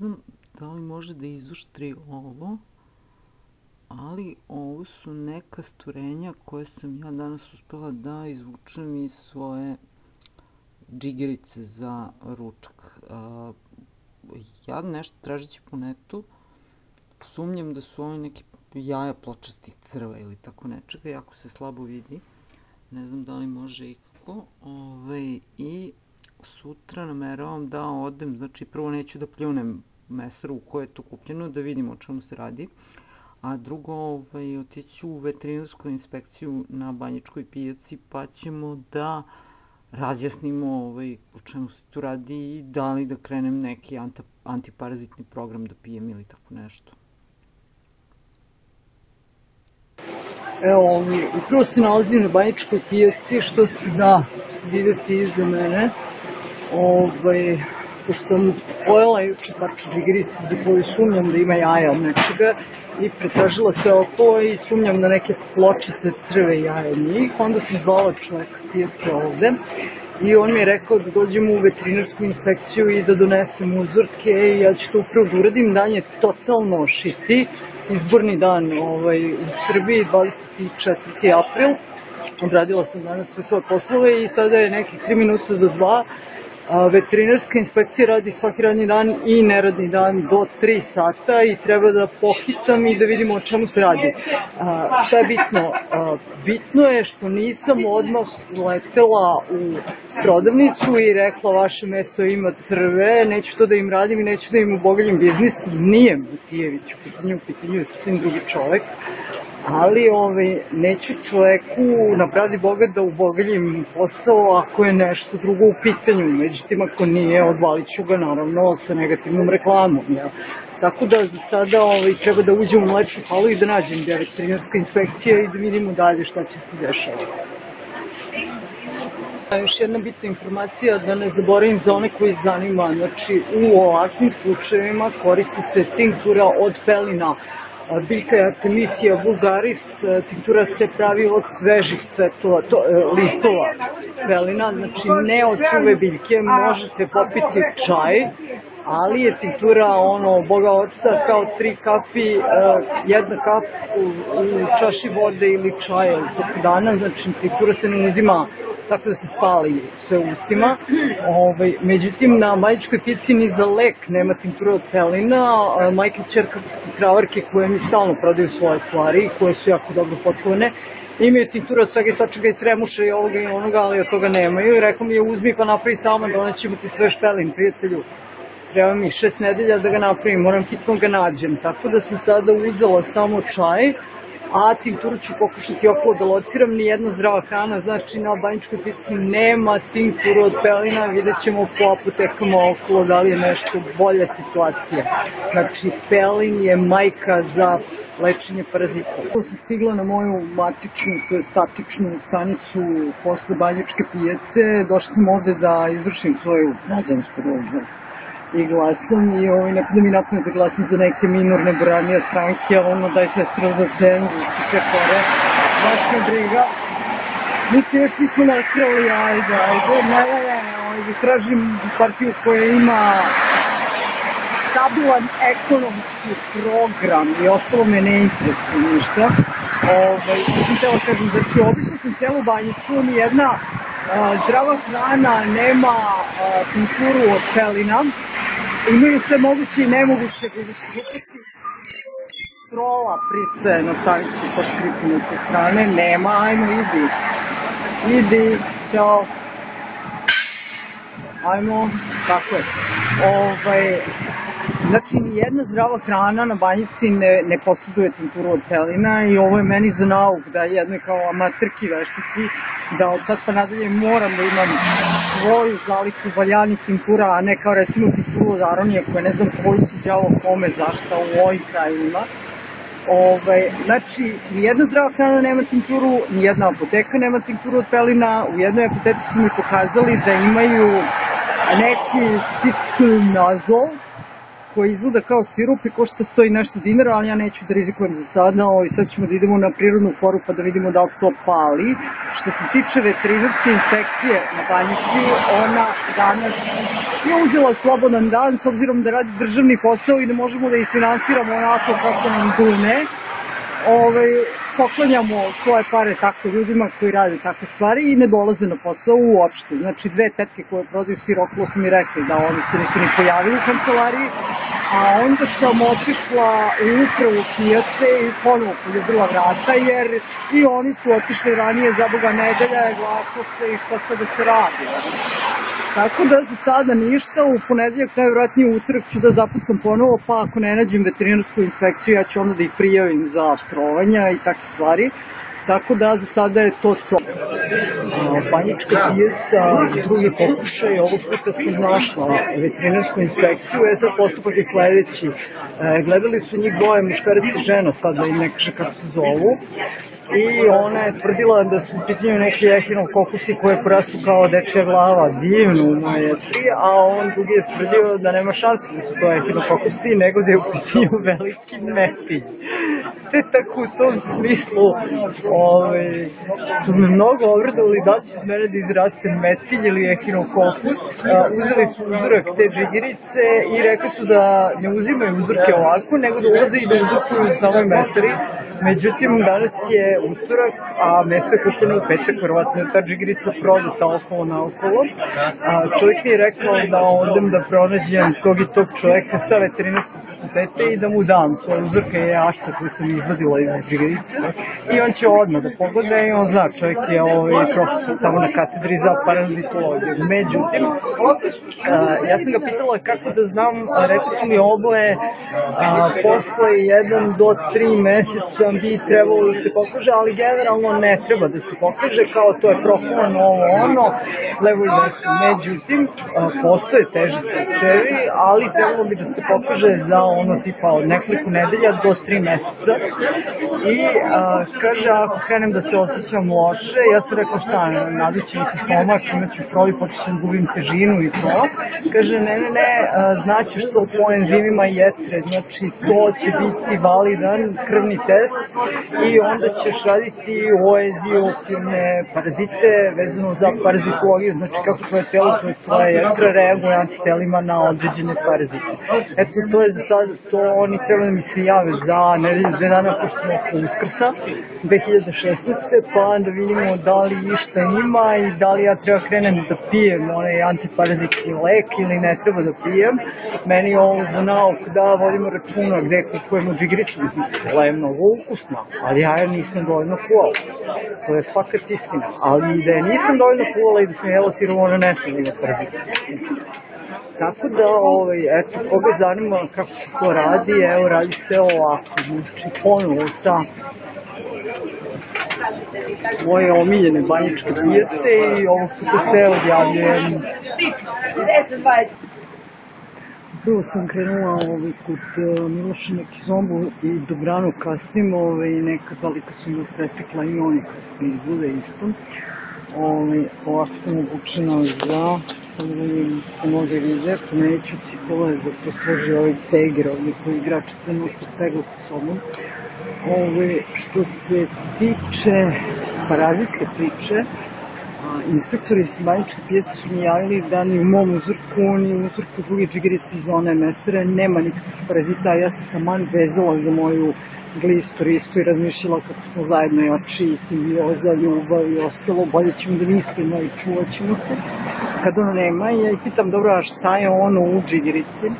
znam da li može da izoštri ovo, ali ovo su neka stvorenja koje sam ja danas uspela da izvučem iz svoje džigerice za ručak. Ja nešto tražeći po netu, sumnjam da su ovo neki jaja pločastih crva ili tako nečega, jako se slabo vidi. Ne znam da li može ikako. I sutra nameravam da odem, znači prvo neću da pljunem mesaru u koje je to kupljeno, da vidimo o čemu se radi. A drugo, otiću u veterinarsku inspekciju na Banjičkoj pijaci, pa ćemo da razjasnimo o čemu se tu radi i da li da krenem neki antiparazitni program da pijem ili tako nešto. Evo, upravo se nalazim na Banjičkoj pijaci, što se da videti iza mene. Pošto sam pojela juče parče džigerice za koju sumnjam da ima jaja od nečega i pretražila sve okolo i sumnjam na neke pločaste crve jaja od njih, onda sam zvala čoveka s pijace ovde i on mi je rekao da dođemo u veterinarsku inspekciju i da donesem uzorke i ja ću to upravo da uradim. Dan je totalno šiti, izborni dan u Srbiji, 24. april. Odradila sam danas sve svoje poslove i sada je nekih 3 minuta do 2. Veterinarska inspekcija radi svaki radni dan i neradni dan do 3 sata i treba da pohitam i da vidimo o čemu se radi. Šta je bitno? Bitno je što nisam odmah letela u prodavnicu i rekla vaše meso ima crve, neću to da im radim i neću da im ubogaljim biznis. Nije Matijević u pitanju je sasvim drugi čovek. Ali neću čoveku na pravdi Boga da ubogaljim posao ako je nešto drugo u pitanju. Međutim, ako nije, odvalit ću ga naravno sa negativnom reklamom. Tako da za sada treba da uđem u mlečnu halu i da nađem gde je veterinarska inspekcija i da vidimo dalje šta će se dešavati. Još jedna bitna informacija, da ne zaboravim za one koji zanima, znači u ovakvim slučajevima koristi se tinktura od pelina biljka je Artemisia vulgaris, tinktura se pravi od svežih cvetova, listova pelina, znači ne od suve biljke, možete popiti čaj, ali je tinktura Boga oca kao 3 kapi, 1 kap u čaši vode ili čaja u toku dana, znači tinktura se ne uzima tako da se spali sve u ustima. Međutim, na Banjičkoj pijaci ni za lek nema tinktura od pelina. Majka i ćerka travarke koje mi stalno prodaju svoje stvari, koje su jako dobro potkovane, imaju tinktura od svega i svačega i sremuša i ovoga i onoga, ali od toga nemaju. I rekao mi je uzmi pa napravi sama, donećemo ti svež pelin, prijatelju. Treba mi 6 nedelja da ga napravim, moram hitno ga nađem. Tako da sam sada uzela samo čaj, a tinkturu ću pokušati okolo da lociram. Nijedna zdrava hrana, znači na Banjičkoj pijaci nema tinkturu od pelina, vidjet ćemo po apotekama okolo da li je nešto bolja situacija. Znači pelin je majka za lečenje parazita. Ako sam stigla na moju matičnu, to je statičnu stanicu posle Banjičke pijace, došla sam ovde da izvršim svoju građansku dužnost i glasam i nekada mi napne da glasam za neke minorne branije stranke, daj sestra za cenzus i te kore, baš me briga. Mi se još nismo nakrali, ne, tražim partiju koja ima stabilan ekonomski program i ostalo me ne interesuje ništa. Što sam htjela kažem, znači obišla sam celu Banjicu, nijedna zdrava hrana nema tinkturu od pelina, imaju sve moguće i nemoguće trola pristaje na stanicu pa škripi na sve strane, nema, ajmo idi, ćao, ajmo, tako je. Znači, nijedna zdrava hrana na Banjici ne posjeduje tinkturu od pelina i ovo je meni za nauk da jednoj kao amaterki veštici da od sad pa nadalje moram da imam svoju zaliku valjanih tinktura, a ne kao recimo tinkturu od aronije koje ne znam koji će đavo kome zašta u ovim krajima. Znači, nijedna zdrava hrana nema tinkturu, nijedna apoteka nema tinkturu od pelina. U jednoj apoteci su mi pokazali da imaju neki 16-nazol, koji izgleda kao sirup i košta 100 i nešto dinara, ali ja neću da rizikujem za sada, sad ćemo da idemo na prirodnu foru pa da vidimo da li to pali. Što se tiče veterinarske inspekcije na Banjici, ona danas je uzela slobodan dan s obzirom da radi državni posao i da možemo da ih finansiramo onako kako nam dune. Poklanjamo svoje pare tako ljudima koji rade takve stvari i ne dolaze na posao uopšte. Znači, dve tetke koje prodaju sir okolo su mi rekli da oni se nisu ni pojavili u kancelariji, a onda sam otišla u upravu pijace i ponovo poljubila vrata, jer i oni su otišli ranije, za Boga nedelja, glasno se i šta sad da se radi. Tako da za sada ništa, u ponedeljak, najvjerojatnije u utorak ću da zapucam ponovo, pa ako ne nađem veterinarsku inspekciju, ja ću onda da ih prijavim za trovanja i takve stvari. Tako da za sada je to to. Banjička pijaca, drugi pokušaj, ovog puta sam našla veterinarsku inspekciju, sad postupak je sledeći. Gledali su njih dvoje, muškarac i žena, sad da im ne kaže kako se zovu, i ona je tvrdila da su u pitanju neki ehinokokusi koje porastu kao dečja glava, divno u moje jetri, a on drugi je tvrdio da nema šanse da su to ehinokokusi, nego da je u pitanju veliki metilj. Te tako u tom smislu su me mnogo obradovali da će iz mene da izraste metilj ili ehinokokus. Uzeli su uzorak te džigirice i rekli su da ne uzimaju uzorke ovako, nego da ulaze i da uzorkuju u samoj mesari. Međutim, danas je utorak, a meso je kupljeno u petak, verovatno je ta džigirica prodata okolo naokolo. Čovjek mi je rekao da odem da pronađem tog i tog čovjeka sa veterinarskog fakulteta i da mu dam svoje uzorke i jašća koje sam izvadila iz džigirice. I on će odmah da pogleda i on zna, čovjek je profesor tamo na katedri za parazitologiju. Međutim, ja sam ga pitala kako da znam, rekli su mi oboje, posle 1 do 3 meseca bi trebalo da se pokaže, ali generalno ne treba da se pokaže, kao to je proklano ono, levo i desno. Međutim, postoje teži slučajevi, ali trebalo bi da se pokaže za ono tipa od nekoliko nedelja do 3 meseca. I kaže, ako krenem da se osjećam loše, ja sam rekla šta, naduće mi se stomak, imaću probi, počeću da gubim težinu i to. Kaže, ne, znaćeš to po enzimima jetre, znači to će biti validan krvni test i onda ćeš raditi oeziofilne parazite vezano za parazitologiju, znači kako tvoje telo, to je tvoja jetra, reaguje antitelima na određene parazite. Eto, to je za sad, to oni treba da mi se jave za nedelju, 2 dana, pošto smo oko Uskrsa 2016. pa da vidimo da li išta ima i da li ja treba krenem da pijem onaj antiparazitni lek ili ne treba da pijem. Meni je ovo za nauk da vodimo računa gde kupujemo džigiricu, bila je mnogo ukusna, ali ja je nisam dovoljno kuvala. To je fakat istina, ali da je nisam dovoljno kuvala i da sam jela sirovo, ona ne smije da ima parazita. Tako da, eto, koga zanima kako se to radi, evo, radi se ovako, znači ponovo sa moje omiljene banjičke pijace i ovog puta se odjavljujem. Prvo sam krenula kod Miloša na Kizombu i dobrano kasnim, neka dalika su me pretekla i oni kasnije izgleda isto. Ovako sam obučena za, samo da mi se noge vide, neću cipele, zato složi ovaj ceger ovdje koji igračica nosto tegla sa sobom. Što se tiče parazitske priče, inspektori sa banjičke pijace su mi javili da ni u mom uzorku, ni u uzorku druge džigirice iz one mesare nema nikakvih parazita, a ja sam taman vezala za moju glistu, ristu i razmišljala kako smo zajedno jači, simbioza, ljubav i ostalo, bolje ćemo da mislimo i čuvat ćemo se. Kad ono nema, ja ih pitam, dobro, a šta je ono u džigirici?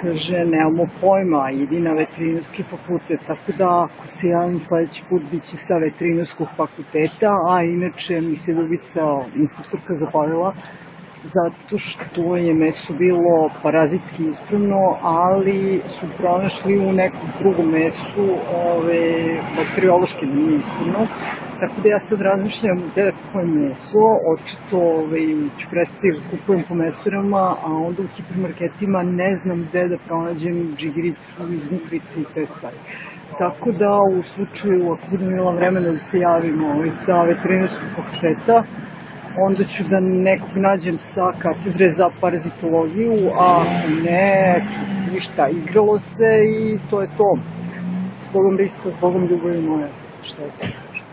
Kaže, nemamo pojma, idi na veterinarski fakultet, tako da ako se javim sledeći put bit će sa veterinarskog fakulteta, a inače mi se Ljubica, inspektorka, zapalila, zato što je meso bilo parazitski ispravno, ali su pronašli u nekom drugom mesu bakteriološki da nije ispravno. Tako da ja sad razmišljam gde da kupujem meso, očito ću prestati da kupujem po mesarama, a onda u hipermarketima ne znam gde da pronađem džigiricu iz nutrici i te stvari. Tako da u slučaju, ako budem imala vremena da se javim sa veterinarskog fakulteta, onda ću da nekog nađem sa katedre za parazitologiju, a ako ne, ništa, igralo se i to je to. Zbogom Rista, zbogom ljubavi moje, šta se kaže.